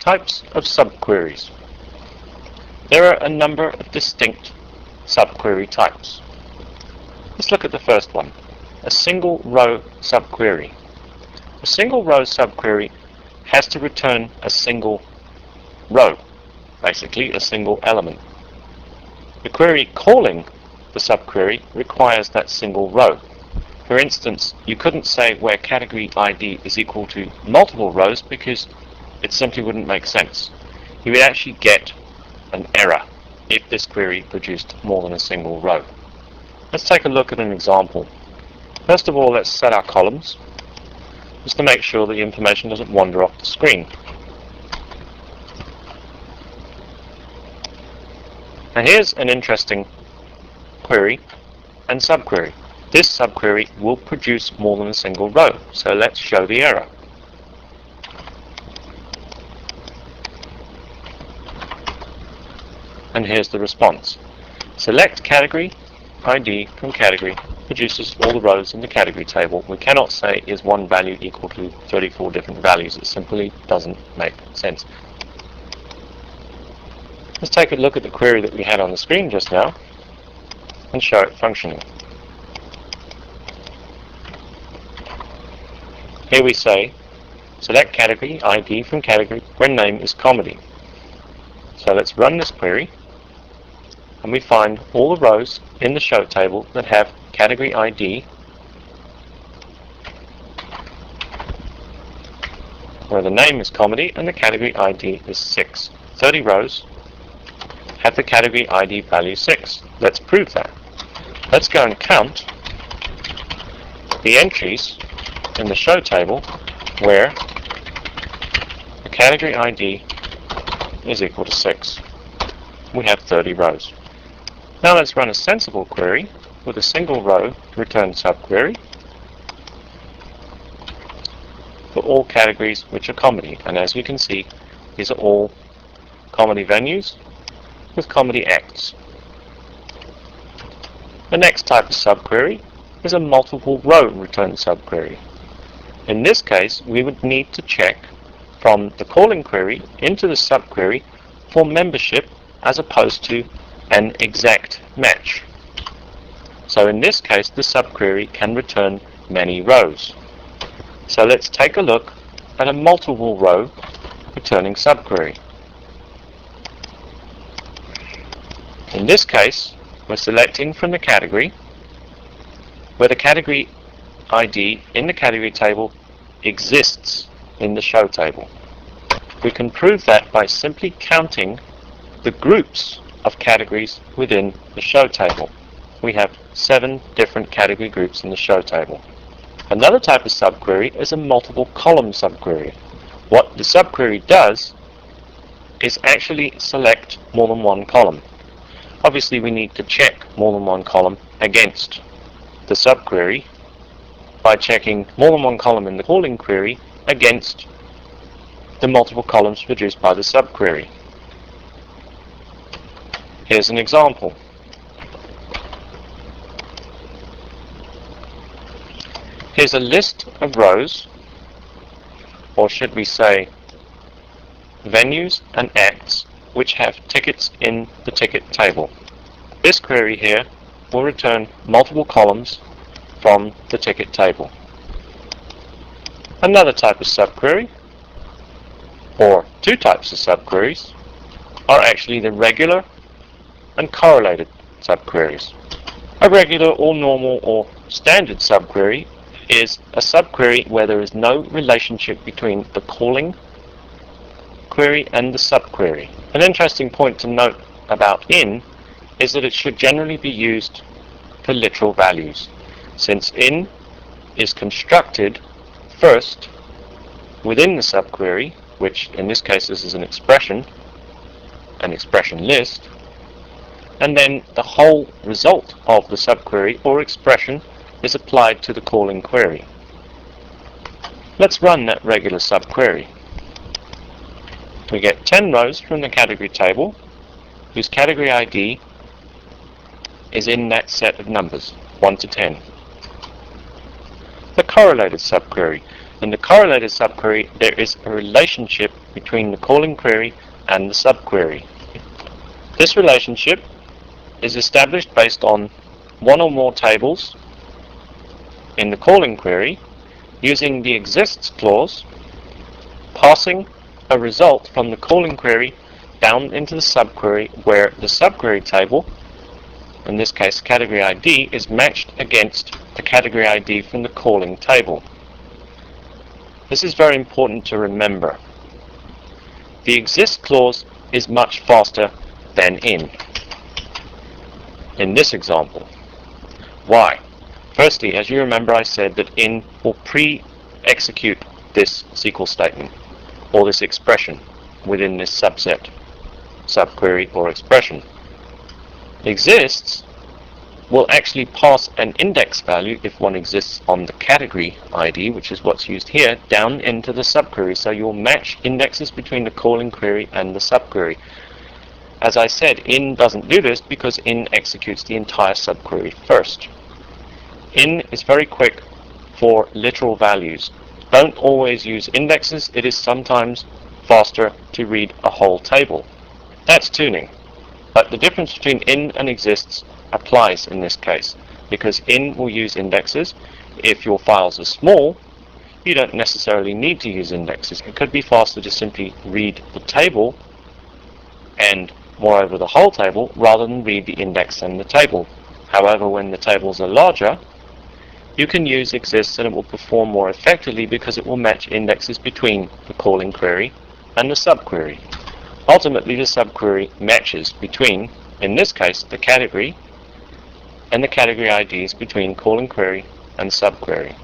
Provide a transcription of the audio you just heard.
Types of subqueries. There are a number of distinct subquery types. Let's look at the first one, a single row subquery. A single row subquery has to return a single row, basically a single element. The query calling the subquery requires that single row. For instance, you couldn't say where category ID is equal to multiple rows because it simply wouldn't make sense. You would actually get an error if this query produced more than a single row. Let's take a look at an example. First of all, let's set our columns, just to make sure the information doesn't wander off the screen. Now here's an interesting query and subquery. This subquery will produce more than a single row, so let's show the error. And here's the response. Select category ID from category produces all the rows in the category table. We cannot say is one value equal to 34 different values. It simply doesn't make sense. Let's take a look at the query that we had on the screen just now and show it functioning. Here we say select category ID from category when name is comedy. So let's run this query, and we find all the rows in the show table that have category ID where the name is comedy and the category ID is 6. 30 rows have the category ID value 6. Let's prove that. Let's go and count the entries in the show table where the category ID is equal to 6. We have 30 rows. Now let's run a sensible query with a single row return subquery for all categories which are comedy. And as you can see, these are all comedy venues with comedy acts. The next type of subquery is a multiple row return subquery. In this case, we would need to check from the calling query into the subquery for membership as opposed to an exact match. So in this case, the subquery can return many rows. So let's take a look at a multiple row returning subquery. In this case, we're selecting from the category where the category ID in the category table exists in the show table. We can prove that by simply counting the groups of categories within the show table. We have 7 different category groups in the show table. Another type of subquery is a multiple column subquery. What the subquery does is actually select more than one column. Obviously we need to check more than one column against the subquery by checking more than one column in the calling query against the multiple columns produced by the subquery. Here's an example. Here's a list of rows, or should we say venues and acts, which have tickets in the ticket table. This query here will return multiple columns from the ticket table. Another type of subquery, or 2 types of subqueries, are actually the regular and correlated subqueries. A regular or normal or standard subquery is a subquery where there is no relationship between the calling query and the subquery. An interesting point to note about in is that it should generally be used for literal values, since in is constructed first within the subquery, which in this case this is an expression list, and then the whole result of the subquery or expression is applied to the calling query. Let's run that regular subquery. We get 10 rows from the category table whose category ID is in that set of numbers, 1 to 10. The correlated subquery. In the correlated subquery, there is a relationship between the calling query and the subquery. This relationship is established based on one or more tables in the calling query using the exists clause, passing a result from the calling query down into the subquery where the subquery table, in this case category ID, is matched against the category ID from the calling table. This is very important to remember. The exist clause is much faster than in this example. Why? Firstly, as you remember, I said that in will pre-execute this SQL statement or this expression within this subset, subquery or expression. Exists will actually pass an index value, if one exists on the category ID, which is what's used here, down into the subquery. So you'll match indexes between the calling query and the subquery. As I said, in doesn't do this because in executes the entire subquery first. In is very quick for literal values. Don't always use indexes. It is sometimes faster to read a whole table. That's tuning. But the difference between in and exists applies in this case, because in will use indexes. If your files are small, you don't necessarily need to use indexes. It could be faster to simply read the table and moreover the whole table rather than read the index and the table. However, when the tables are larger, you can use exists and it will perform more effectively because it will match indexes between the calling query and the subquery. Ultimately, the subquery matches between, in this case, the category and the category IDs between calling query and subquery.